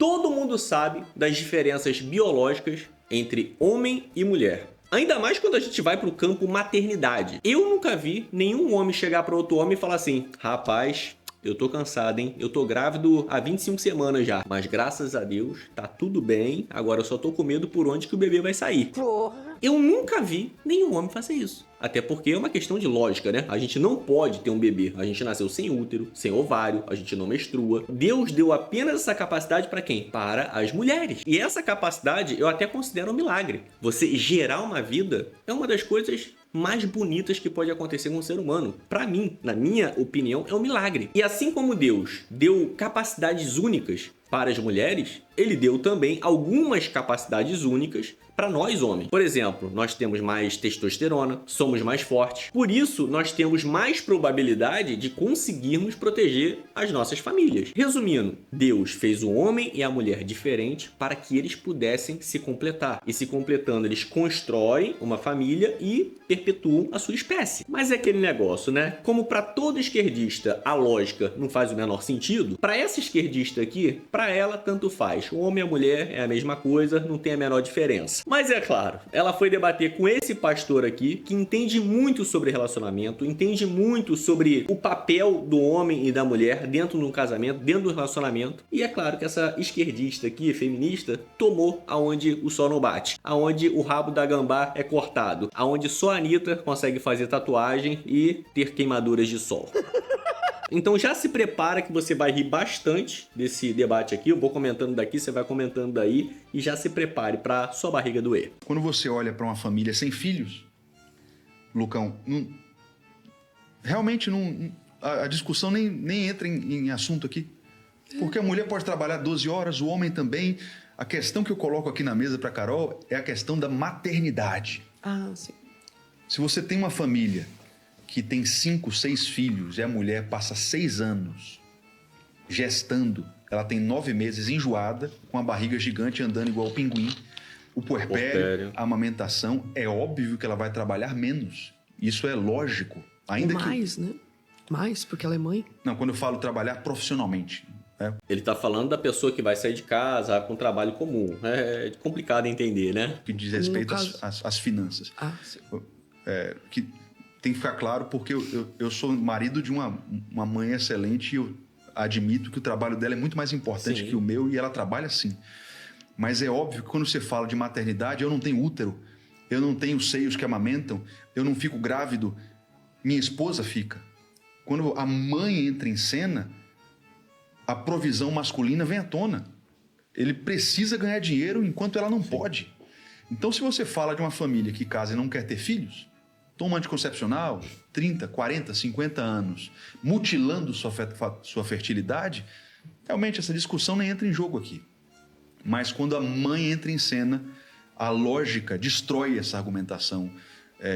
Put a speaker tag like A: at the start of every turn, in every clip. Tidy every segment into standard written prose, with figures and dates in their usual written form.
A: Todo mundo sabe das diferenças biológicas entre homem e mulher. Ainda mais quando a gente vai para o campo maternidade. Eu nunca vi nenhum homem chegar para outro homem e falar assim: rapaz, eu tô cansado, hein? Eu tô grávido há 25 semanas já. Mas graças a Deus, tá tudo bem. Agora eu só tô com medo por onde que o bebê vai sair.
B: Porra.
A: Eu nunca vi nenhum homem fazer isso. Até porque é uma questão de lógica, né? A gente não pode ter um bebê. A gente nasceu sem útero, sem ovário, a gente não menstrua. Deus deu apenas essa capacidade para quem? Para as mulheres. E essa capacidade eu até considero um milagre. Você gerar uma vida é uma das coisas mais bonitas que pode acontecer com um ser humano. Para mim, na minha opinião, é um milagre. E assim como Deus deu capacidades únicas para as mulheres, ele deu também algumas capacidades únicas para nós homens. Por exemplo, nós temos mais testosterona, somos mais fortes. Por isso, nós temos mais probabilidade de conseguirmos proteger as nossas famílias. Resumindo, Deus fez o homem e a mulher diferentes para que eles pudessem se completar. E se completando, eles constroem uma família e perpetuam a sua espécie. Mas é aquele negócio, né? Como para todo esquerdista a lógica não faz o menor sentido, para essa esquerdista aqui, para ela tanto faz. O homem e a mulher é a mesma coisa, não tem a menor diferença. Mas é claro, ela foi debater com esse pastor aqui, que entende muito sobre relacionamento, entende muito sobre o papel do homem e da mulher dentro de um casamento, dentro do relacionamento. E é claro que essa esquerdista aqui, feminista, tomou aonde o sol não bate, aonde o rabo da gambá é cortado, aonde só a Anitta consegue fazer tatuagem e ter queimaduras de sol. Então já se prepara que você vai rir bastante desse debate aqui. Eu vou comentando daqui, você vai comentando daí. E já se prepare para sua barriga doer.
C: Quando você olha para uma família sem filhos, Lucão, realmente a discussão nem entra em assunto aqui. Porque a mulher pode trabalhar 12 horas, o homem também. A questão que eu coloco aqui na mesa para Carol é a questão da maternidade.
B: Ah, sim.
C: Se você tem uma família que tem 5, 6 filhos e a mulher passa 6 anos gestando, ela tem 9 meses enjoada, com a barriga gigante andando igual o pinguim, o puerpério, a amamentação, é óbvio que ela vai trabalhar menos. Isso é lógico. Ainda
B: mais, né? Mais, porque ela é mãe.
C: Não, quando eu falo trabalhar profissionalmente.
A: Ele tá falando da pessoa que vai sair de casa com trabalho comum. É complicado entender, né?
C: Que diz respeito às finanças.
B: Ah, sim.
C: Que tem que ficar claro, porque eu sou marido de uma mãe excelente e eu admito que o trabalho dela é muito mais importante que o meu e ela trabalha sim. Mas é óbvio que quando você fala de maternidade, eu não tenho útero, eu não tenho seios que amamentam, eu não fico grávido, minha esposa fica. Quando a mãe entra em cena, a provisão masculina vem à tona. Ele precisa ganhar dinheiro enquanto ela não pode. Então, se você fala de uma família que casa e não quer ter filhos, toma anticoncepcional, 30, 40, 50 anos, mutilando sua fertilidade, realmente essa discussão nem entra em jogo aqui. Mas quando a mãe entra em cena, a lógica destrói essa argumentação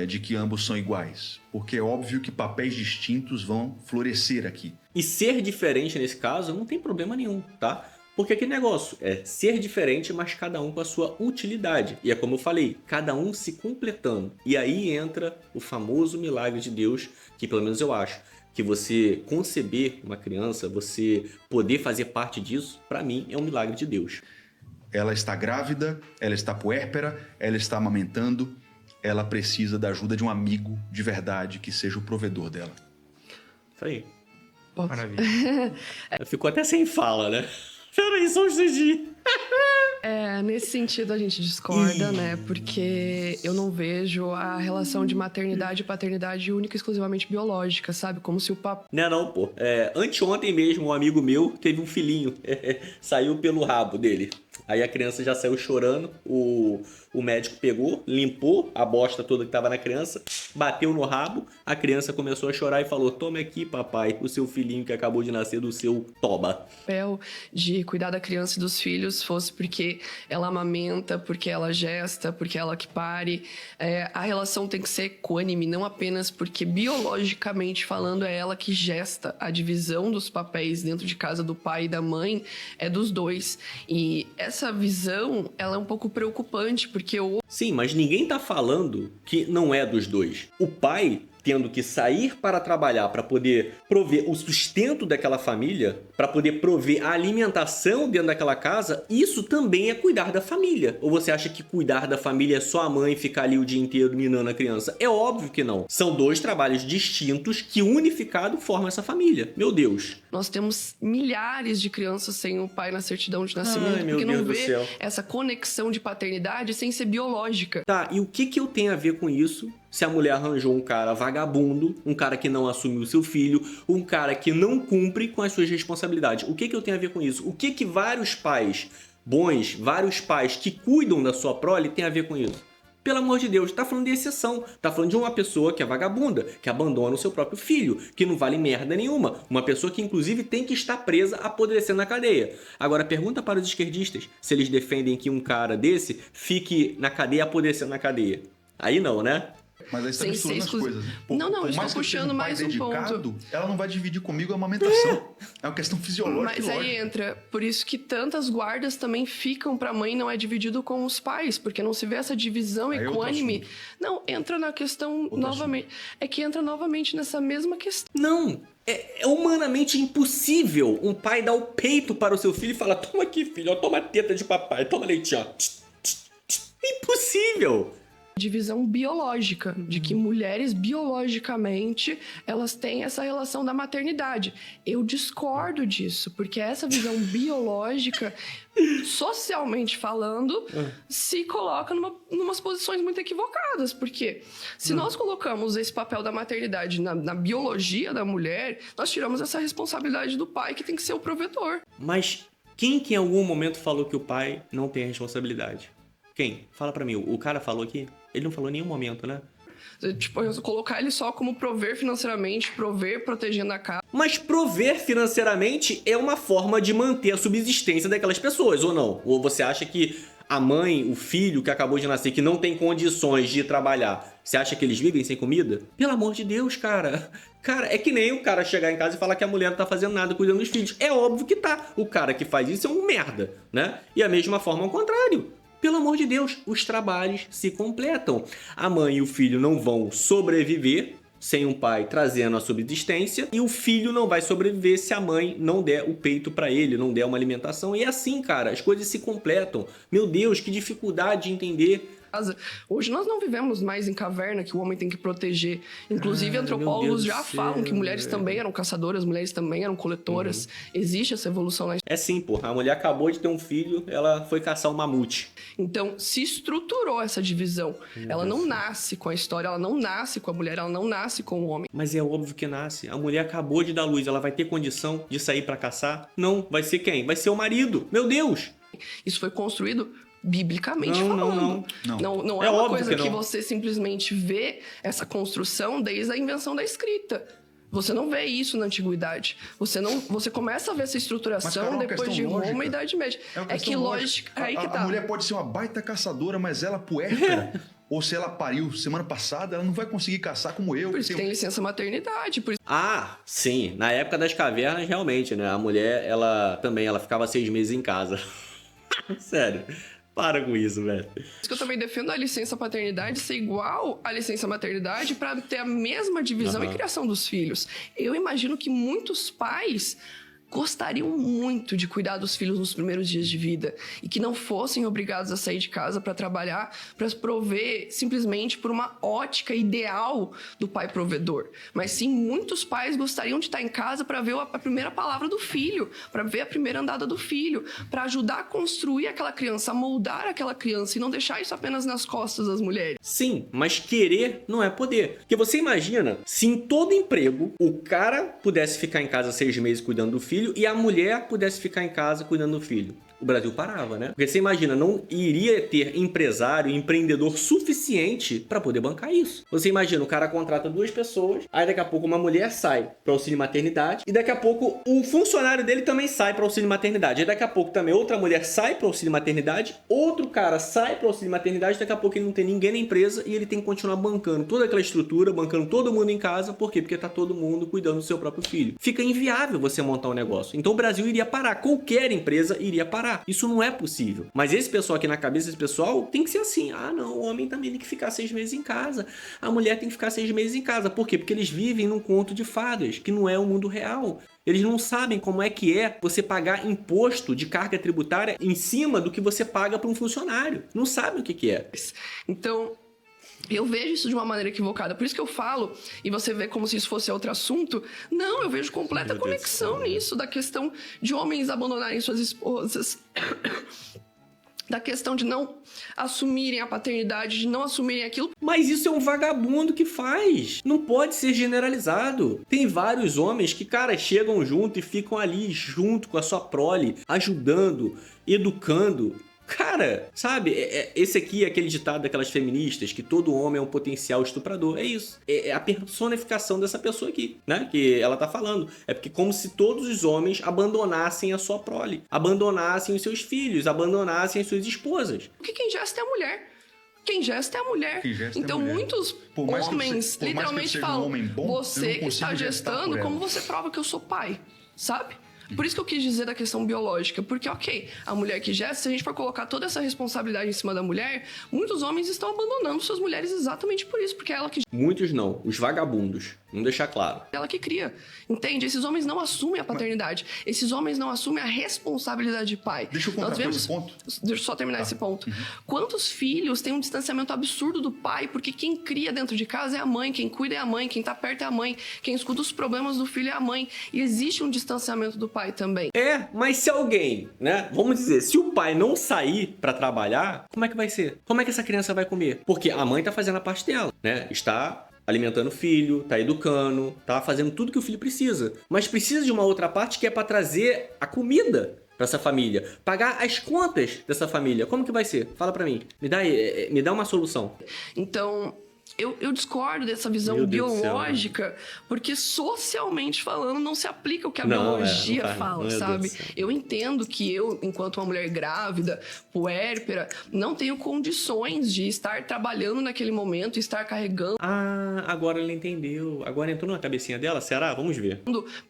C: de que ambos são iguais. Porque é óbvio que papéis distintos vão florescer aqui.
A: E ser diferente nesse caso não tem problema nenhum, tá? Porque aquele negócio é ser diferente, mas cada um com a sua utilidade. E é como eu falei, cada um se completando. E aí entra o famoso milagre de Deus, que pelo menos eu acho, que você conceber uma criança, você poder fazer parte disso, para mim é um milagre de Deus.
C: Ela está grávida, ela está puérpera, ela está amamentando, ela precisa da ajuda de um amigo de verdade que seja o provedor dela.
A: Isso aí.
D: Maravilha.
A: Ficou até sem fala, né? Peraí, só um instantinho.
B: Nesse sentido a gente discorda, né? Porque eu não vejo a relação de maternidade e paternidade única e exclusivamente biológica, sabe? Como se o papo...
A: Não, pô. Anteontem mesmo, um amigo meu teve um filhinho. Saiu pelo rabo dele. Aí a criança já saiu chorando, o médico pegou, limpou a bosta toda que tava na criança, bateu no rabo, a criança começou a chorar e falou: tome aqui, papai, o seu filhinho que acabou de nascer do seu toba.
B: Papel de cuidar da criança e dos filhos fosse porque ela amamenta, porque ela gesta, porque ela que pare. A relação tem que ser equânime, não apenas porque biologicamente falando é ela que gesta. A divisão dos papéis dentro de casa do pai e da mãe é dos dois. E essa visão, ela é um pouco preocupante, porque
A: Sim, mas ninguém tá falando que não é dos dois. O pai tendo que sair para trabalhar para poder prover o sustento daquela família, para poder prover a alimentação dentro daquela casa, isso também é cuidar da família. Ou você acha que cuidar da família é só a mãe ficar ali o dia inteiro minando a criança? É óbvio que não. São dois trabalhos distintos que unificado formam essa família. Meu Deus.
B: Nós temos milhares de crianças sem o pai na certidão de nascimento,
A: Ai, meu
B: porque
A: Deus
B: não
A: do
B: vê
A: céu.
B: essa conexão de paternidade sem ser biológica.
A: Tá, e o que eu tenho a ver com isso? Se a mulher arranjou um cara vagabundo, um cara que não assume o seu filho, um cara que não cumpre com as suas responsabilidades. O que eu tenho a ver com isso? O que vários pais bons, vários pais que cuidam da sua prole têm a ver com isso? Pelo amor de Deus, tá falando de exceção. Tá falando de uma pessoa que é vagabunda, que abandona o seu próprio filho, que não vale merda nenhuma. Uma pessoa que, inclusive, tem que estar presa, apodrecendo na cadeia. Agora, pergunta para os esquerdistas se eles defendem que um cara desse fique na cadeia, apodrecendo na cadeia. Aí não, né?
C: Mas aí você tá
B: Sem ser
C: misturando as coisas.
B: Não,
C: por
B: estou
C: mais que eu
B: puxando
C: seja um pai
B: mais um
C: dedicado,
B: ponto.
C: ela não vai dividir comigo a amamentação. É uma questão fisiológica
B: Mas
C: e
B: aí
C: lógica.
B: entra, por isso que tantas guardas também ficam pra mãe, não é dividido com os pais, porque não se vê essa divisão
C: Aí é outro
B: equânime.
C: assunto.
B: Não, entra na questão
C: Outro
B: novamente. É que entra novamente nessa mesma questão.
A: Não. É humanamente impossível um pai dar o peito para o seu filho e falar: toma aqui, filho, ó, toma a teta de papai, toma leite, ó. Impossível.
B: Divisão biológica, de que mulheres biologicamente elas têm essa relação da maternidade. Eu discordo disso, porque essa visão biológica, socialmente falando, se coloca numas posições muito equivocadas. Porque se nós colocamos esse papel da maternidade na biologia da mulher, nós tiramos essa responsabilidade do pai, que tem que ser o provedor.
A: Mas quem que em algum momento falou que o pai não tem responsabilidade? Quem? Fala pra mim. O cara falou aqui? Ele não falou em nenhum momento, né?
B: Tipo, eu colocar ele só como prover financeiramente, prover protegendo a casa.
A: Mas prover financeiramente é uma forma de manter a subsistência daquelas pessoas, ou não? Ou você acha que a mãe, o filho que acabou de nascer, que não tem condições de trabalhar, você acha que eles vivem sem comida? Pelo amor de Deus, cara. Cara, é que nem o cara chegar em casa e falar que a mulher não tá fazendo nada cuidando dos filhos. É óbvio que tá. O cara que faz isso é um merda, né? E a mesma forma ao contrário. Pelo amor de Deus, os trabalhos se completam. A mãe e o filho não vão sobreviver sem um pai trazendo a subsistência, e o filho não vai sobreviver se a mãe não der o peito pra ele, não der uma alimentação. E é assim, cara, as coisas se completam. Meu Deus, que dificuldade de entender.
B: Hoje nós não vivemos mais em caverna que o homem tem que proteger. Inclusive,
A: meu
B: antropólogos
A: Deus
B: já
A: do
B: falam
A: céu,
B: que mulheres
A: velho.
B: também eram caçadoras, mulheres também eram coletoras. Existe essa evolução na
A: É sim, porra. A mulher acabou de ter um filho, ela foi caçar um mamute.
B: Então, se estruturou essa divisão. Ela não nasce com a história, ela não nasce com a mulher, ela não nasce com o homem.
A: Mas é óbvio que nasce. A mulher acabou de dar luz, ela vai ter condição de sair pra caçar? Não. Vai ser quem? Vai ser o marido. Meu Deus!
B: Isso foi construído biblicamente
A: Não,
B: falando. Não é
A: É
B: uma
A: óbvio
B: coisa
A: que
B: que
A: não.
B: você simplesmente vê essa construção desde a invenção da escrita. Você não vê isso na antiguidade. Você começa a ver essa
C: Mas,
B: estruturação
C: Carol, é uma
B: depois de
C: questão
B: Roma
C: lógica.
B: e Idade Média.
C: É uma
B: É que
C: questão
B: lógica. Aí que tá.
C: A mulher pode ser uma baita caçadora, mas ela puérpera, ou se ela pariu semana passada, ela não vai conseguir caçar como eu.
B: Por isso que tem licença maternidade. Por isso
A: Ah, sim. Na época das cavernas, realmente, né? A mulher, ela ficava 6 meses em casa. Sério. Para com isso, velho.
B: que eu também defendo a licença paternidade ser igual à licença maternidade para ter a mesma divisão e criação dos filhos. Eu imagino que muitos pais gostariam muito de cuidar dos filhos nos primeiros dias de vida e que não fossem obrigados a sair de casa para trabalhar, para prover simplesmente por uma ótica ideal do pai provedor. Mas sim, muitos pais gostariam de estar em casa para ver a primeira palavra do filho, para ver a primeira andada do filho, para ajudar a construir aquela criança, a moldar aquela criança e não deixar isso apenas nas costas das mulheres.
A: Sim, mas querer não é poder. Porque você imagina, se em todo emprego o cara pudesse ficar em casa 6 meses cuidando do filho e a mulher pudesse ficar em casa cuidando do filho. O Brasil parava, né? Porque você imagina, não iria ter empresário, empreendedor suficiente para poder bancar isso. Você imagina, o cara contrata 2 pessoas, aí daqui a pouco uma mulher sai para auxílio maternidade e daqui a pouco o funcionário dele também sai para auxílio maternidade. Aí daqui a pouco também outra mulher sai para auxílio maternidade, outro cara sai para auxílio maternidade, daqui a pouco ele não tem ninguém na empresa e ele tem que continuar bancando toda aquela estrutura, bancando todo mundo em casa. Por quê? Porque tá todo mundo cuidando do seu próprio filho. Fica inviável você montar um negócio negócio. Então o Brasil iria parar, qualquer empresa iria parar. Isso não é possível. Mas esse pessoal aqui na cabeça desse pessoal tem que ser assim. Ah, não, o homem também tem que ficar 6 meses em casa. A mulher tem que ficar 6 meses em casa. Por quê? Porque eles vivem num conto de fadas, que não é o mundo real. Eles não sabem como é que é você pagar imposto de carga tributária em cima do que você paga para um funcionário. Não sabem o que é.
B: Então, eu vejo isso de uma maneira equivocada. Por isso que eu falo, e você vê como se isso fosse outro assunto. Não, eu vejo completa conexão nisso, da questão de homens abandonarem suas esposas. Da questão de não assumirem a paternidade, de não assumirem aquilo.
A: Mas isso é um vagabundo que faz. Não pode ser generalizado. Tem vários homens que, cara, chegam junto e ficam ali junto com a sua prole, ajudando, educando. Cara, sabe, esse aqui é aquele ditado daquelas feministas que todo homem é um potencial estuprador. É isso. É a personificação dessa pessoa aqui, né? Que ela tá falando. É porque como se todos os homens abandonassem a sua prole, abandonassem os seus filhos, abandonassem as suas esposas.
B: Porque quem gesta é a mulher. Quem gesta é a mulher. Então, muitos homens literalmente falam: você que está gestando, como você prova que eu sou pai? Sabe? Por isso que eu quis dizer da questão biológica. Porque, ok, a mulher que gesta, se a gente for colocar toda essa responsabilidade em cima da mulher, muitos homens estão abandonando suas mulheres exatamente por isso. Porque é ela que...
A: Muitos não, os vagabundos. Vamos deixar claro.
B: Ela que cria, entende? Esses homens não assumem a paternidade. Esses homens não assumem a responsabilidade de pai.
C: Deixa eu contrapor esse ponto.
B: Deixa eu só terminar esse ponto. Quantos filhos têm um distanciamento absurdo do pai? Porque quem cria dentro de casa é a mãe, quem cuida é a mãe, quem tá perto é a mãe, quem escuta os problemas do filho é a mãe. E existe um distanciamento do pai também.
A: Mas se alguém, né, vamos dizer, se o pai não sair pra trabalhar, como é que vai ser? Como é que essa criança vai comer? Porque a mãe tá fazendo a parte dela, né? Está alimentando o filho, tá educando, tá fazendo tudo que o filho precisa. Mas precisa de uma outra parte que é para trazer a comida para essa família, pagar as contas dessa família. Como que vai ser? Fala para mim. Me dá uma solução.
B: Então, eu discordo dessa visão biológica, porque socialmente falando não se aplica o que a biologia fala, sabe? Eu entendo que eu, enquanto uma mulher grávida, puérpera, não tenho condições de estar trabalhando naquele momento, estar carregando...
A: Ah, agora ela entendeu. Agora entrou na cabecinha dela? Será? Vamos ver.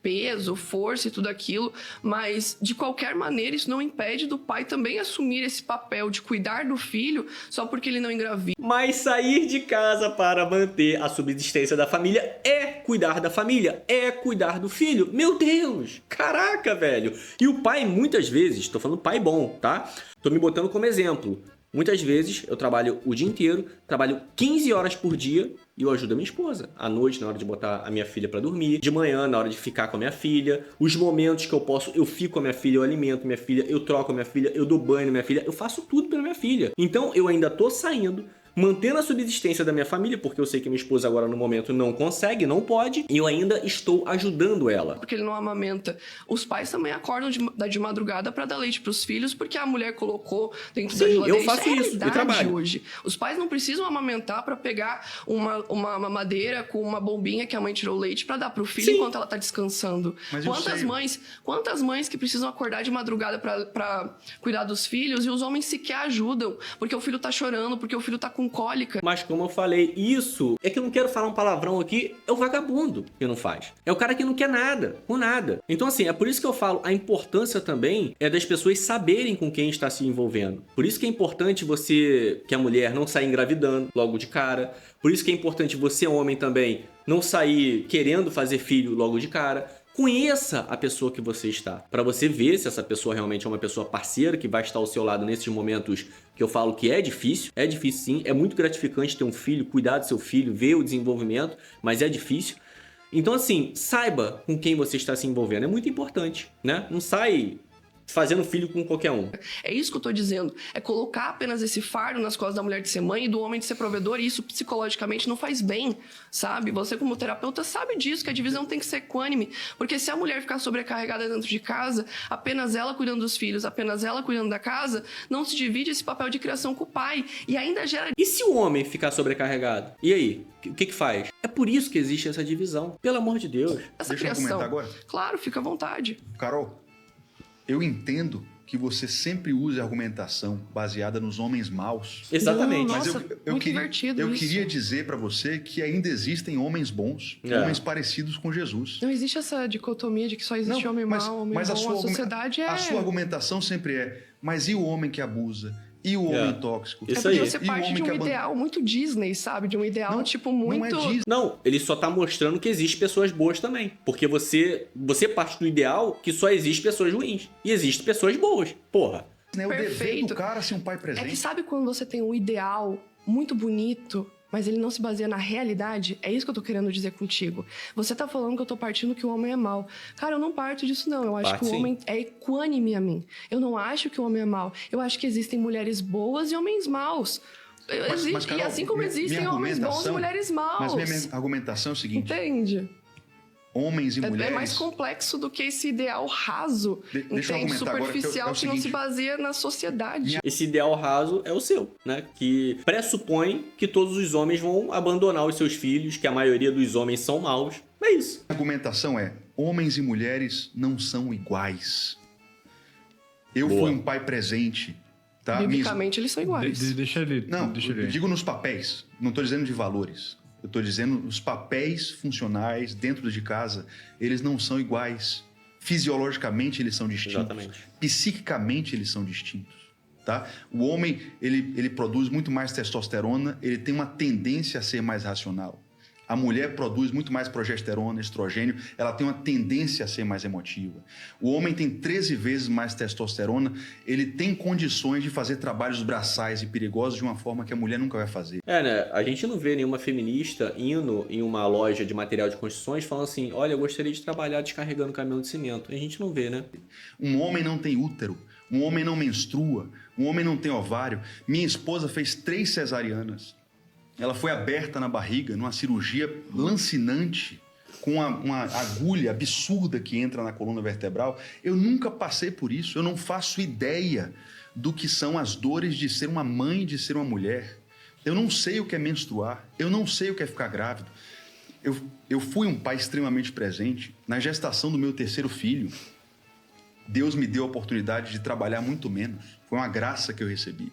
B: Peso, força e tudo aquilo, mas de qualquer maneira isso não impede do pai também assumir esse papel de cuidar do filho só porque ele não engravida.
A: Mas sair de casa para manter a subsistência da família é cuidar da família, é cuidar do filho. Meu Deus! Caraca, velho! E o pai, muitas vezes, tô falando pai bom, tá? Tô me botando como exemplo. Muitas vezes eu trabalho o dia inteiro, trabalho 15 horas por dia e eu ajudo a minha esposa. À noite, na hora de botar a minha filha pra dormir, de manhã, na hora de ficar com a minha filha, os momentos que eu posso, eu fico com a minha filha, eu alimento minha filha, eu troco a minha filha, eu dou banho na minha filha, eu faço tudo pela minha filha. Então eu ainda tô saindo, mantendo a subsistência da minha família, porque eu sei que minha esposa agora no momento não consegue, não pode, e eu ainda estou ajudando ela.
B: Porque ele não amamenta. Os pais também acordam de madrugada para dar leite para os filhos, porque a mulher colocou dentro da geladeira.
A: Eu faço isso e trabalho.
B: Hoje. Os pais não precisam amamentar para pegar uma mamadeira com uma bombinha que a mãe tirou leite para dar para o filho enquanto ela tá descansando.
C: Mas
B: Quantas mães que precisam acordar de madrugada para cuidar dos filhos e os homens sequer ajudam, porque o filho tá chorando, porque o filho tá com cólica.
A: Mas como eu falei, isso é que eu não quero falar um palavrão aqui, é o vagabundo que não faz. É o cara que não quer nada, com nada. Então assim, é por isso que eu falo, a importância também é das pessoas saberem com quem está se envolvendo. Por isso que é importante que a mulher não saia engravidando logo de cara. Por isso que é importante você, homem, também, não sair querendo fazer filho logo de cara. Conheça a pessoa que você está, para você ver se essa pessoa realmente é uma pessoa parceira que vai estar ao seu lado nesses momentos que eu falo que é difícil sim, é muito gratificante ter um filho, cuidar do seu filho, ver o desenvolvimento, mas é difícil. Então assim, saiba com quem você está se envolvendo, é muito importante, né? Não sai fazendo filho com qualquer um.
B: É isso que eu tô dizendo. É colocar apenas esse fardo nas costas da mulher de ser mãe e do homem de ser provedor, e isso psicologicamente não faz bem, sabe? Você como terapeuta sabe disso, que a divisão tem que ser equânime, porque se a mulher ficar sobrecarregada dentro de casa, apenas ela cuidando dos filhos, apenas ela cuidando da casa, não se divide esse papel de criação com o pai, e ainda gera...
A: E se o homem ficar sobrecarregado? E aí? O que faz? É por isso que existe essa divisão. Pelo amor de Deus.
B: Essa
C: Deixa eu comentar agora?
B: Claro, fica à vontade.
C: Carol, eu entendo que você sempre use argumentação baseada nos homens maus.
A: Exatamente.
B: Não,
C: Mas
B: nossa, muito divertido
C: eu
B: isso.
C: queria dizer para você que ainda existem homens bons, homens parecidos com Jesus.
B: Não existe essa dicotomia de que só existe homem mau, homem bom. A sociedade
C: a sua argumentação sempre é, mas e o homem que abusa? E o homem tóxico?
A: Isso
B: porque
A: aí.
B: você parte de um ideal muito Disney, sabe? De um ideal, tipo, muito...
C: Não é Disney.
A: Não, ele só tá mostrando que existe pessoas boas também. Porque você parte do ideal que só existe pessoas ruins. E existem pessoas boas. Porra.
C: É o dever do cara ser um pai presente.
B: É que sabe quando você tem um ideal muito bonito, mas ele não se baseia na realidade? É isso que eu tô querendo dizer contigo. Você tá falando que eu tô partindo que o homem é mau. Cara, eu não parto disso, não. Eu acho que o homem é equânime a mim. Eu não acho que o homem é mau. Eu acho que existem mulheres boas e homens maus.
C: Mas, Carol,
B: e assim como existem homens bons e mulheres maus.
C: Mas minha argumentação é o seguinte...
B: Entende?
C: Homens e mulheres...
B: É mais complexo do que esse ideal raso, entende? Superficial, que não se baseia na sociedade.
A: Esse ideal raso é o seu, né? Que pressupõe que todos os homens vão abandonar os seus filhos, que a maioria dos homens são maus. É isso.
C: A argumentação é, homens e mulheres não são iguais. Eu fui um pai presente, tá?
B: Biblicamente eles são iguais.
D: Deixa ele...
C: Não, eu digo nos papéis, não estou dizendo de valores. Eu estou dizendo os papéis funcionais dentro de casa, eles não são iguais. Fisiologicamente eles são distintos.
A: Exatamente.
C: Psiquicamente eles são distintos. Tá? O homem, ele produz muito mais testosterona, ele tem uma tendência a ser mais racional. A mulher produz muito mais progesterona, estrogênio, ela tem uma tendência a ser mais emotiva. O homem tem 13 vezes mais testosterona, ele tem condições de fazer trabalhos braçais e perigosos de uma forma que a mulher nunca vai fazer.
A: Né? A gente não vê nenhuma feminista indo em uma loja de material de construções falando assim, olha, eu gostaria de trabalhar descarregando caminhão de cimento. A gente não vê, né?
C: Um homem não tem útero, um homem não menstrua, um homem não tem ovário. Minha esposa fez 3 cesarianas. Ela foi aberta na barriga, numa cirurgia lancinante, com uma agulha absurda que entra na coluna vertebral. Eu nunca passei por isso, eu não faço ideia do que são as dores de ser uma mãe, de ser uma mulher. Eu não sei o que é menstruar, eu não sei o que é ficar grávido. Eu fui um pai extremamente presente. Na gestação do meu 3º filho, Deus me deu a oportunidade de trabalhar muito menos. Foi uma graça que eu recebi.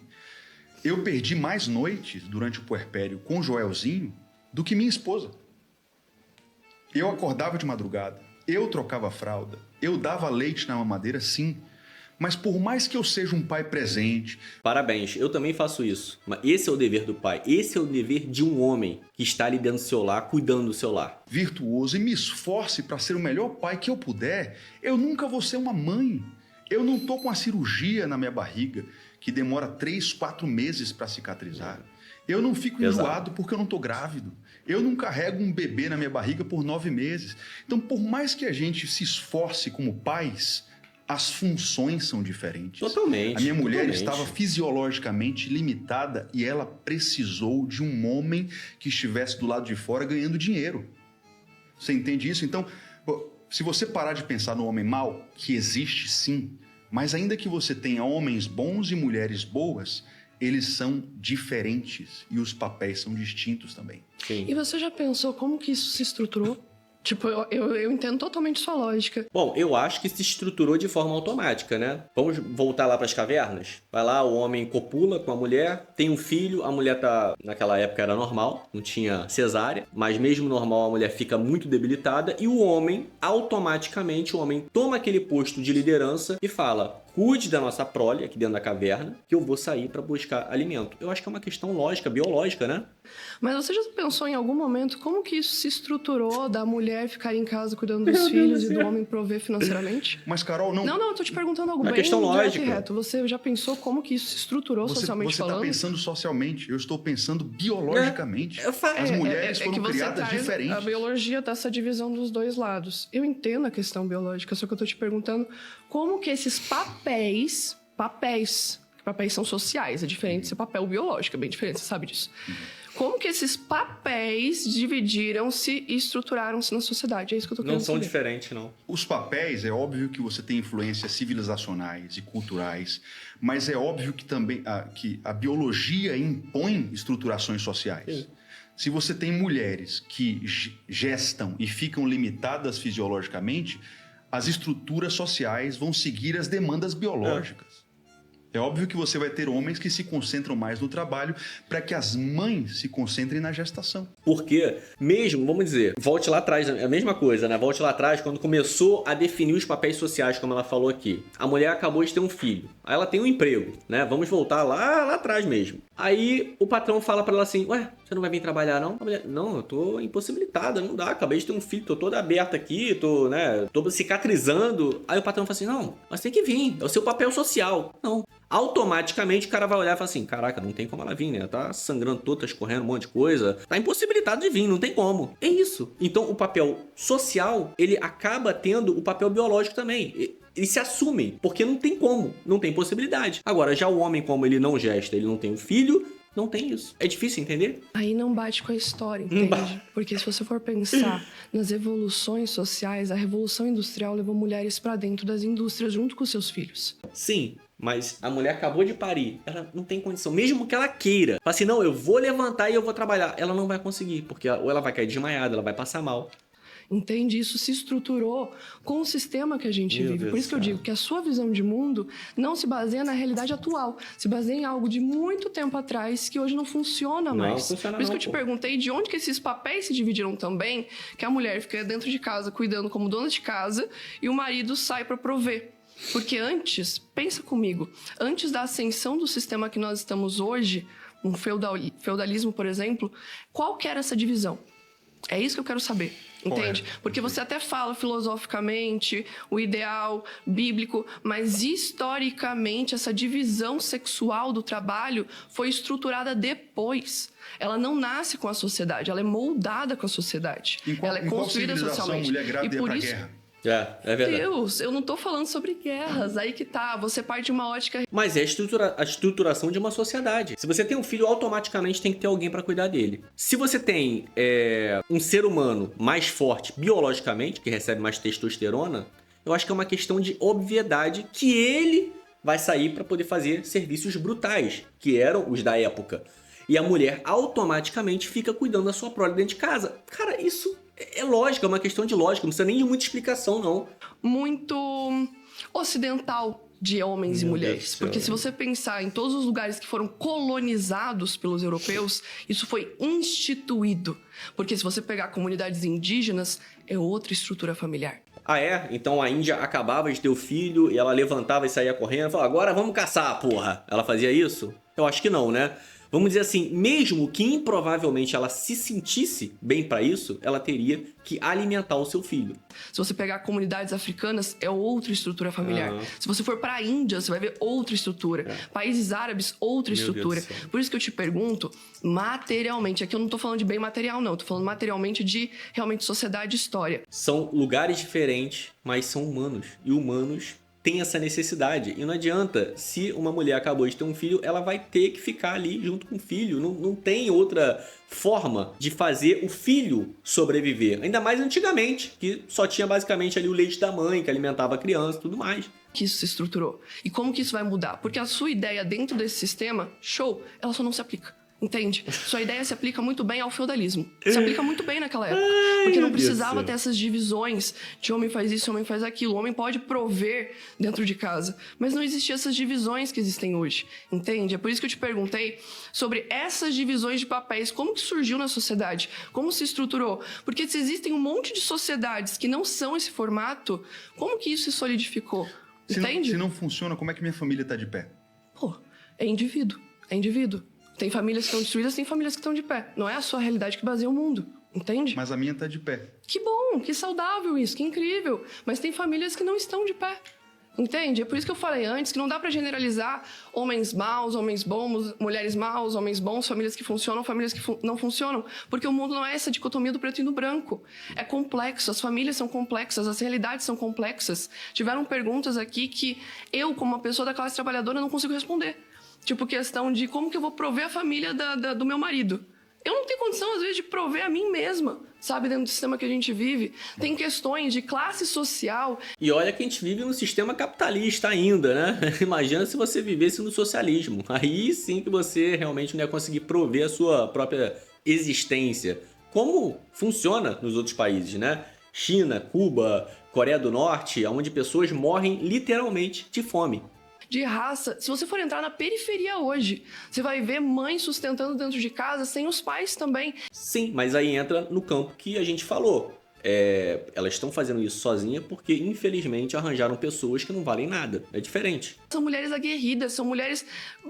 C: Eu perdi mais noites durante o puerpério com o Joelzinho do que minha esposa. Eu acordava de madrugada, eu trocava fralda, eu dava leite na mamadeira, sim. Mas por mais que eu seja um pai presente...
A: Parabéns, eu também faço isso. Mas esse é o dever do pai. Esse é o dever de um homem que está ali dentro do seu lar, cuidando do seu lar.
C: Virtuoso e me esforce para ser o melhor pai que eu puder, eu nunca vou ser uma mãe. Eu não estou com a cirurgia na minha barriga, que demora 3, 4 meses para cicatrizar. Eu não fico enjoado porque eu não estou grávido. Eu não carrego um bebê na minha barriga por 9 meses. Então, por mais que a gente se esforce como pais, as funções são diferentes.
A: Totalmente.
C: A minha mulher estava fisiologicamente limitada e ela precisou de um homem que estivesse do lado de fora ganhando dinheiro. Você entende isso? Então, se você parar de pensar no homem mau, que existe sim, mas ainda que você tenha homens bons e mulheres boas, eles são diferentes e os papéis são distintos também.
A: Sim.
B: E você já pensou como que isso se estruturou? Tipo, eu entendo totalmente sua lógica.
A: Bom, eu acho que se estruturou de forma automática, né? Vamos voltar lá para as cavernas? Vai lá, o homem copula com a mulher, tem um filho, a mulher naquela época era normal, não tinha cesárea, mas mesmo normal a mulher fica muito debilitada e o homem, automaticamente, toma aquele posto de liderança e fala: cuide da nossa prole aqui dentro da caverna, que eu vou sair para buscar alimento. Eu acho que é uma questão lógica, biológica, né?
B: Mas você já pensou em algum momento como que isso se estruturou da mulher ficar em casa cuidando dos filhos e do homem prover financeiramente?
C: Mas, Carol, não...
B: Não, eu tô te perguntando algo bem
A: questão lógica.
B: direto. Você já pensou como que isso se estruturou socialmente falando?
C: Você está pensando socialmente, eu estou pensando biologicamente. As mulheres foram criadas diferentes.
B: A biologia dá essa divisão dos dois lados. Eu entendo a questão biológica, só que eu tô te perguntando como que esses papéis são sociais, é diferente de ser papel biológico, é bem diferente, você sabe disso. Como que esses papéis dividiram-se e estruturaram-se na sociedade? É isso que eu tô querendo saber.
A: Não são diferentes, não.
C: Os papéis, é óbvio que você tem influências civilizacionais e culturais, mas é óbvio que também que a biologia impõe estruturações sociais. Sim. Se você tem mulheres que gestam e ficam limitadas fisiologicamente, as estruturas sociais vão seguir as demandas biológicas. É óbvio que você vai ter homens que se concentram mais no trabalho para que as mães se concentrem na gestação.
A: Porque mesmo, vamos dizer, volte lá atrás, é a mesma coisa, né? Volte lá atrás, quando começou a definir os papéis sociais, como ela falou aqui. A mulher acabou de ter um filho. Aí ela tem um emprego, né? Vamos voltar lá atrás mesmo. Aí o patrão fala pra ela assim, ué, você não vai vir trabalhar não? A mulher, não, eu tô impossibilitada, não dá, acabei de ter um filho, tô toda aberta aqui, tô cicatrizando. Aí o patrão fala assim, não, mas tem que vir, é o seu papel social. Não. Automaticamente o cara vai olhar e falar assim, caraca, não tem como ela vir, né? Ela tá sangrando toda, tá escorrendo um monte de coisa, tá impossibilitado de vir, não tem como. É isso. Então o papel social, ele acaba tendo o papel biológico também. Eles se assumem, porque não tem como, não tem possibilidade. Agora, já o homem, como ele não gesta, ele não tem um filho, não tem isso. É difícil entender?
B: Aí não bate com a história, entende? Porque se você for pensar nas evoluções sociais, a Revolução Industrial levou mulheres pra dentro das indústrias junto com seus filhos.
A: Sim, mas a mulher acabou de parir, ela não tem condição, mesmo que ela queira. Fala assim, não, eu vou levantar e eu vou trabalhar. Ela não vai conseguir, porque ou ela vai cair desmaiada, ela vai passar mal.
B: Entende? Isso se estruturou com o sistema que a gente vive. Por isso que eu digo que a sua visão de mundo não se baseia na realidade atual. Se baseia em algo de muito tempo atrás que hoje não funciona mais.
A: Não funciona.
B: Por isso que eu te perguntei de onde que esses papéis se dividiram também, que a mulher fica dentro de casa cuidando como dona de casa e o marido sai para prover. Porque antes, pensa comigo, antes da ascensão do sistema que nós estamos hoje, um feudalismo, por exemplo, qual que era essa divisão? É isso que eu quero saber, entende? Porque você até fala filosoficamente, o ideal bíblico, mas historicamente essa divisão sexual do trabalho foi estruturada depois. Ela não nasce com a sociedade, ela é moldada com a sociedade.
C: Ela
B: é construída socialmente.
C: Mulher grávida
B: e por
C: ia pra
B: isso,
C: guerra?
A: É verdade.
B: Deus, eu não tô falando sobre guerras, aí que tá, você parte de uma ótica...
A: Mas é a estruturação de uma sociedade. Se você tem um filho, automaticamente tem que ter alguém para cuidar dele. Se você tem um ser humano mais forte biologicamente, que recebe mais testosterona, eu acho que é uma questão de obviedade que ele vai sair para poder fazer serviços brutais, que eram os da época. E a mulher automaticamente fica cuidando da sua prole dentro de casa. Cara, isso... é lógica, é uma questão de lógica, não precisa nem de muita explicação, não.
B: Muito ocidental de homens e mulheres. Porque se você pensar em todos os lugares que foram colonizados pelos europeus, isso foi instituído. Porque se você pegar comunidades indígenas, é outra estrutura familiar.
A: Ah, é? Então a Índia acabava de ter o filho e ela levantava e saía correndo e falava, agora vamos caçar, porra. Ela fazia isso? Eu acho que não, né? Vamos dizer assim, mesmo que improvavelmente ela se sentisse bem pra isso, ela teria que alimentar o seu filho.
B: Se você pegar comunidades africanas, é outra estrutura familiar. Se você for pra Índia, você vai ver outra estrutura. Países árabes, outra estrutura. Por isso que eu te pergunto, materialmente, aqui eu não tô falando de bem material, não. Eu tô falando materialmente de, realmente, sociedade e história.
A: São lugares diferentes, mas são humanos. E humanos tem essa necessidade. E não adianta, se uma mulher acabou de ter um filho, ela vai ter que ficar ali junto com o filho. Não tem outra forma de fazer o filho sobreviver. Ainda mais antigamente, que só tinha basicamente ali o leite da mãe, que alimentava a criança e tudo mais.
B: Que isso se estruturou. E como que isso vai mudar? Porque a sua ideia dentro desse sistema, show, ela só não se aplica. Entende? Sua ideia se aplica muito bem ao feudalismo. Se aplica muito bem naquela época. Porque não precisava ter essas divisões de homem faz isso, homem faz aquilo. O homem pode prover dentro de casa. Mas não existiam essas divisões que existem hoje. Entende? É por isso que eu te perguntei sobre essas divisões de papéis. Como que surgiu na sociedade? Como se estruturou? Porque se existem um monte de sociedades que não são esse formato, como que isso se solidificou? Entende?
C: Se não funciona, como é que minha família tá de pé?
B: Pô, é indivíduo. É indivíduo. Tem famílias que estão destruídas, tem famílias que estão de pé. Não é a sua realidade que baseia o mundo, entende?
C: Mas a minha tá de pé.
B: Que bom, que saudável isso, que incrível. Mas tem famílias que não estão de pé, entende? É por isso que eu falei antes que não dá pra generalizar homens maus, homens bons, mulheres maus, homens bons, famílias que funcionam, famílias que não funcionam. Porque o mundo não é essa dicotomia do preto e do branco. É complexo, as famílias são complexas, as realidades são complexas. Tiveram perguntas aqui que eu, como uma pessoa da classe trabalhadora, não consigo responder. Tipo, questão de como que eu vou prover a família do meu marido. Eu não tenho condição, às vezes, de prover a mim mesma, sabe? Dentro do sistema que a gente vive. Tem questões de classe social.
A: E olha que a gente vive no sistema capitalista ainda, né? Imagina se você vivesse no socialismo. Aí sim que você realmente não ia conseguir prover a sua própria existência. Como funciona nos outros países, né? China, Cuba, Coreia do Norte, onde pessoas morrem literalmente de fome.
B: De raça, se você for entrar na periferia hoje, você vai ver mães sustentando dentro de casa sem os pais também.
A: Sim, mas aí entra no campo que a gente falou. Elas estão fazendo isso sozinha porque, infelizmente, arranjaram pessoas que não valem nada. É diferente.
B: São mulheres aguerridas, são mulheres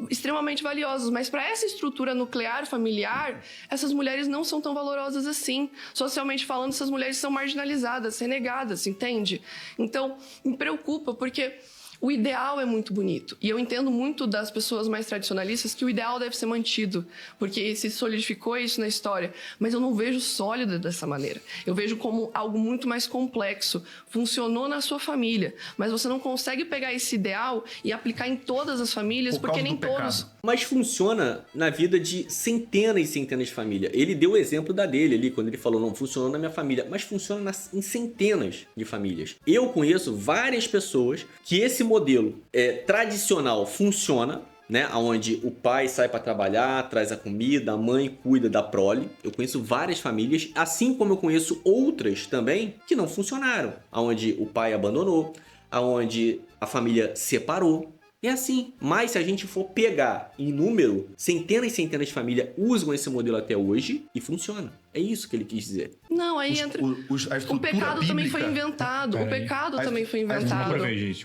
B: extremamente valiosas, mas para essa estrutura nuclear familiar, essas mulheres não são tão valorosas assim. Socialmente falando, essas mulheres são marginalizadas, renegadas, entende? Então, me preocupa porque o ideal é muito bonito. E eu entendo muito das pessoas mais tradicionalistas que o ideal deve ser mantido, porque se solidificou isso na história. Mas eu não vejo sólido dessa maneira. Eu vejo como algo muito mais complexo. Funcionou na sua família, mas você não consegue pegar esse ideal e aplicar em todas as famílias, porque nem todos...
A: Mas funciona na vida de centenas e centenas de famílias. Ele deu o exemplo da dele ali, quando ele falou, não, funcionou na minha família. Mas funciona em centenas de famílias. Eu conheço várias pessoas que esse modelo tradicional funciona, né? Onde o pai sai para trabalhar, traz a comida, a mãe cuida da prole. Eu conheço várias famílias, assim como eu conheço outras também que não funcionaram. Onde o pai abandonou, onde a família separou. É assim, mas se a gente for pegar em número, centenas e centenas de famílias usam esse modelo até hoje e funciona. É isso que ele quis dizer.
B: Não, aí entra... O pecado
C: bíblica...
B: também foi inventado. O pecado também foi inventado.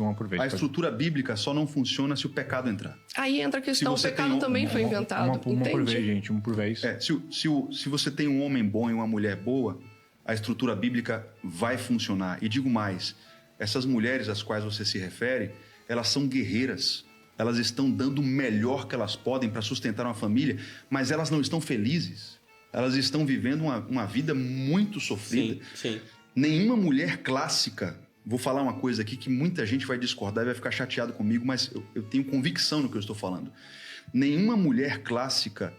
D: Uma por vez.
C: A estrutura bíblica só não funciona se o pecado entrar.
B: Aí entra a questão, o pecado também foi inventado.
D: Uma por vez, gente, uma por vez.
C: Se você tem um homem bom e uma mulher boa, a estrutura bíblica vai funcionar. E digo mais, essas mulheres às quais você se refere, elas são guerreiras, elas estão dando o melhor que elas podem para sustentar uma família, mas elas não estão felizes. Elas estão vivendo uma vida muito sofrida.
A: Sim.
C: Nenhuma mulher clássica, vou falar uma coisa aqui que muita gente vai discordar e vai ficar chateado comigo, mas eu tenho convicção no que eu estou falando. Nenhuma mulher clássica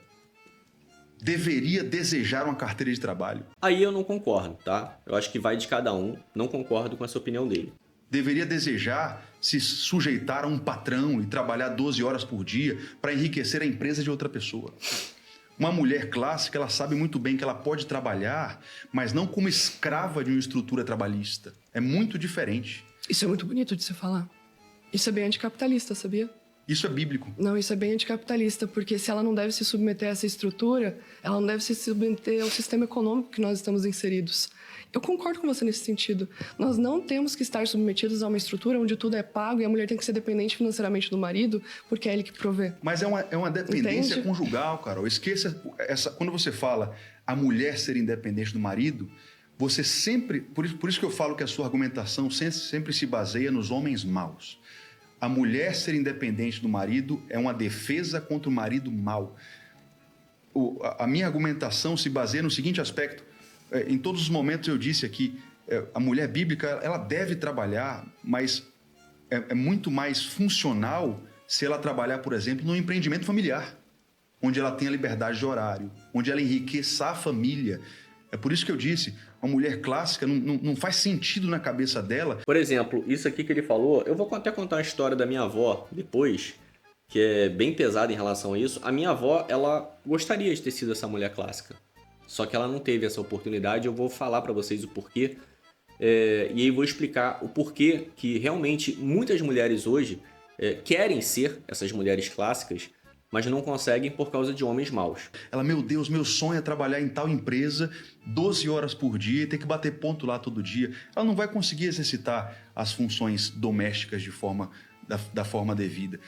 C: deveria desejar uma carteira de trabalho.
A: Aí eu não concordo, tá? Eu acho que vai de cada um, não concordo com essa opinião dele.
C: Deveria desejar se sujeitar a um patrão e trabalhar 12 horas por dia para enriquecer a empresa de outra pessoa. Uma mulher clássica, ela sabe muito bem que ela pode trabalhar, mas não como escrava de uma estrutura trabalhista. É muito diferente.
B: Isso é muito bonito de se falar. Isso é bem anticapitalista, sabia?
C: Isso é bíblico.
B: Não, isso é bem anticapitalista, porque se ela não deve se submeter a essa estrutura, ela não deve se submeter ao sistema econômico que nós estamos inseridos. Eu concordo com você nesse sentido. Nós não temos que estar submetidos a uma estrutura onde tudo é pago e a mulher tem que ser dependente financeiramente do marido, porque é ele que provê.
C: Mas é uma dependência
B: Entende?
C: conjugal, Carol. Esqueça quando você fala a mulher ser independente do marido, você sempre... Por isso que eu falo que a sua argumentação sempre se baseia nos homens maus. A mulher ser independente do marido é uma defesa contra o marido mau. A minha argumentação se baseia no seguinte aspecto. Em todos os momentos eu disse aqui, a mulher bíblica ela deve trabalhar, mas é muito mais funcional se ela trabalhar, por exemplo, num empreendimento familiar, onde ela tenha liberdade de horário, onde ela enriqueça a família. É por isso que eu disse, uma mulher clássica não faz sentido na cabeça dela.
A: Por exemplo, isso aqui que ele falou, eu vou até contar uma história da minha avó depois, que é bem pesada em relação a isso. A minha avó, ela gostaria de ter sido essa mulher clássica. Só que ela não teve essa oportunidade, eu vou falar para vocês o porquê. E aí vou explicar o porquê que realmente muitas mulheres hoje querem ser essas mulheres clássicas, mas não conseguem por causa de homens maus.
C: Ela, meu Deus, meu sonho é trabalhar em tal empresa 12 horas por dia e ter que bater ponto lá todo dia. Ela não vai conseguir exercitar as funções domésticas da forma devida.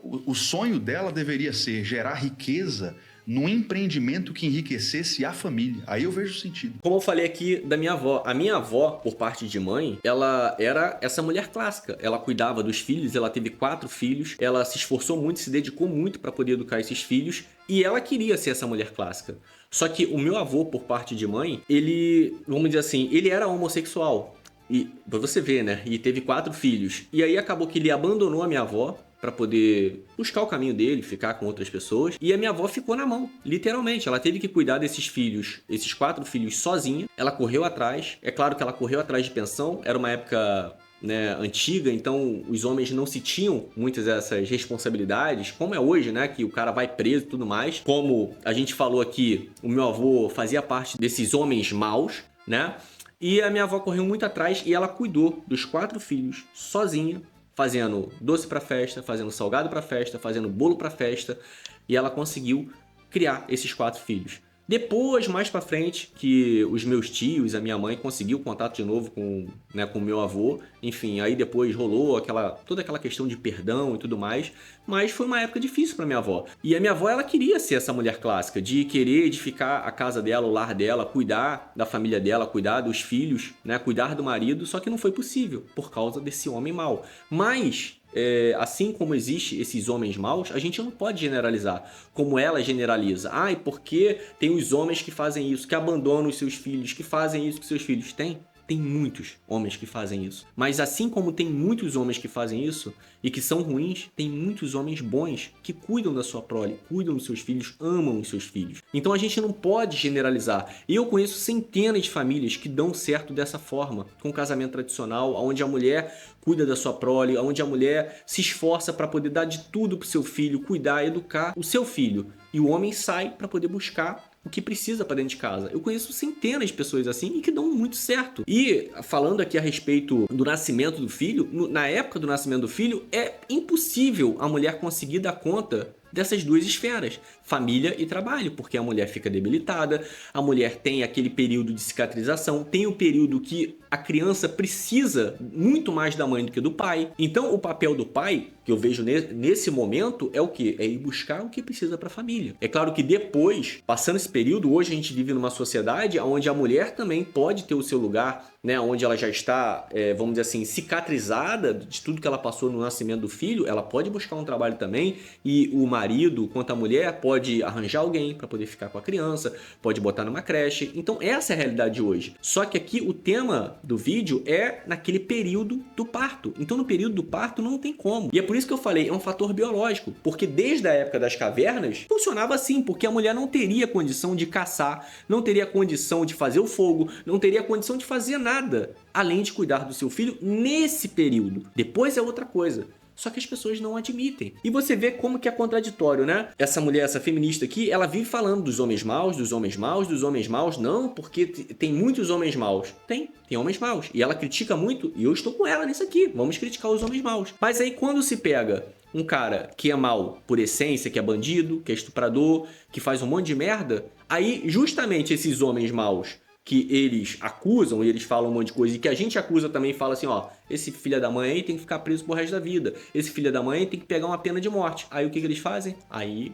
C: O sonho dela deveria ser gerar riqueza num empreendimento que enriquecesse a família. Aí eu vejo sentido.
A: Como eu falei aqui da minha avó, a minha avó, por parte de mãe, ela era essa mulher clássica. Ela cuidava dos filhos, ela teve 4 filhos, ela se esforçou muito, se dedicou muito para poder educar esses filhos e ela queria ser essa mulher clássica. Só que o meu avô, por parte de mãe, ele, vamos dizer assim, ele era homossexual. E pra você ver, né? E teve 4 filhos. E aí acabou que ele abandonou a minha avó para poder buscar o caminho dele, ficar com outras pessoas. E a minha avó ficou na mão, literalmente. Ela teve que cuidar desses filhos, esses 4 filhos sozinha. Ela correu atrás. É claro que ela correu atrás de pensão. Era uma época, né, antiga, então os homens não se tinham muitas dessas responsabilidades, como é hoje, né, que o cara vai preso e tudo mais. Como a gente falou aqui, o meu avô fazia parte desses homens maus, né? E a minha avó correu muito atrás e ela cuidou dos 4 filhos sozinha, fazendo doce pra festa, fazendo salgado pra festa, fazendo bolo pra festa. E ela conseguiu criar esses 4 filhos. Depois, mais pra frente, que os meus tios, a minha mãe, conseguiu contato de novo com o meu avô. Enfim, aí depois rolou toda aquela questão de perdão e tudo mais. Mas foi uma época difícil pra minha avó. E a minha avó, ela queria ser essa mulher clássica, de querer edificar a casa dela, o lar dela, cuidar da família dela, cuidar dos filhos, né, cuidar do marido. Só que não foi possível, por causa desse homem mau. Mas... assim como existe esses homens maus, a gente não pode generalizar, como ela generaliza. E porque tem os homens que fazem isso, que abandonam os seus filhos, que fazem isso com seus filhos. Tem muitos homens que fazem isso. Mas assim como tem muitos homens que fazem isso e que são ruins, tem muitos homens bons que cuidam da sua prole, cuidam dos seus filhos, amam os seus filhos. Então a gente não pode generalizar. Eu conheço centenas de famílias que dão certo dessa forma, com casamento tradicional, onde a mulher cuida da sua prole, onde a mulher se esforça para poder dar de tudo para o seu filho, cuidar, educar o seu filho. E o homem sai para poder buscar o que precisa para dentro de casa. Eu conheço centenas de pessoas assim e que dão muito certo. E falando aqui a respeito do nascimento do filho, na época do nascimento do filho, é impossível a mulher conseguir dar conta dessas 2 esferas, família e trabalho, porque a mulher fica debilitada, a mulher tem aquele período de cicatrização, tem o período que a criança precisa muito mais da mãe do que do pai. Então o papel do pai, que eu vejo nesse momento, é o quê? É ir buscar o que precisa para a família. É claro que depois, passando esse período, hoje a gente vive numa sociedade onde a mulher também pode ter o seu lugar, né, onde ela já está, vamos dizer assim, cicatrizada de tudo que ela passou no nascimento do filho, ela pode buscar um trabalho também, e o marido, quanto a mulher, pode arranjar alguém para poder ficar com a criança, pode botar numa creche. Então essa é a realidade de hoje. Só que aqui o tema do vídeo é naquele período do parto. Então no período do parto não tem como. E é por isso que eu falei, é um fator biológico, porque desde a época das cavernas funcionava assim, porque a mulher não teria condição de caçar, não teria condição de fazer o fogo, não teria condição de fazer nada, além de cuidar do seu filho nesse período. Depois é outra coisa. Só que as pessoas não admitem. E você vê como que é contraditório, né? Essa mulher, essa feminista aqui, ela vive falando dos homens maus, dos homens maus, dos homens maus. Não, porque tem muitos homens maus. Tem homens maus. E ela critica muito, e eu estou com ela nisso aqui. Vamos criticar os homens maus. Mas aí quando se pega um cara que é mau por essência, que é bandido, que é estuprador, que faz um monte de merda, aí justamente esses homens maus que eles acusam e eles falam um monte de coisa e que a gente acusa também, fala assim, ó, esse filho da mãe aí tem que ficar preso pro resto da vida, esse filho da mãe tem que pegar uma pena de morte. Aí o que eles fazem? Aí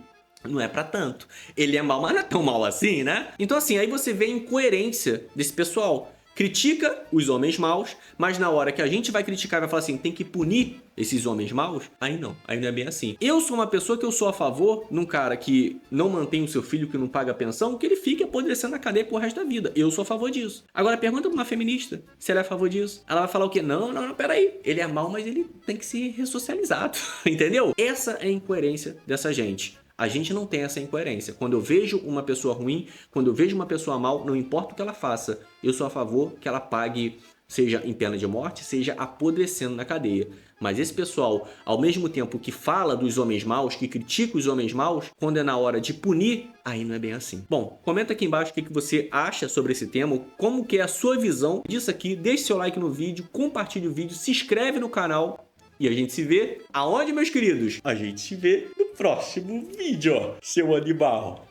A: não é pra tanto. Ele é mau, mas não é tão mau assim, né? Então assim, aí você vê a incoerência desse pessoal. Critica os homens maus, mas na hora que a gente vai criticar, vai falar assim, tem que punir esses homens maus? Aí não é bem assim. Eu sou uma pessoa que eu sou a favor num cara que não mantém o seu filho, que não paga pensão, que ele fique apodrecendo na cadeia pro resto da vida. Eu sou a favor disso. Agora pergunta pra uma feminista se ela é a favor disso. Ela vai falar o quê? Não, peraí. Ele é mau, mas ele tem que ser ressocializado. Entendeu? Essa é a incoerência dessa gente. A gente não tem essa incoerência. Quando eu vejo uma pessoa ruim, quando eu vejo uma pessoa mal, não importa o que ela faça, eu sou a favor que ela pague, seja em pena de morte, seja apodrecendo na cadeia. Mas esse pessoal, ao mesmo tempo que fala dos homens maus, que critica os homens maus, quando é na hora de punir, aí não é bem assim. Bom, comenta aqui embaixo o que você acha sobre esse tema, como que é a sua visão disso aqui, deixe seu like no vídeo, compartilhe o vídeo, se inscreve no canal. E a gente se vê aonde, meus queridos? A gente se vê no próximo vídeo, ó, seu animal.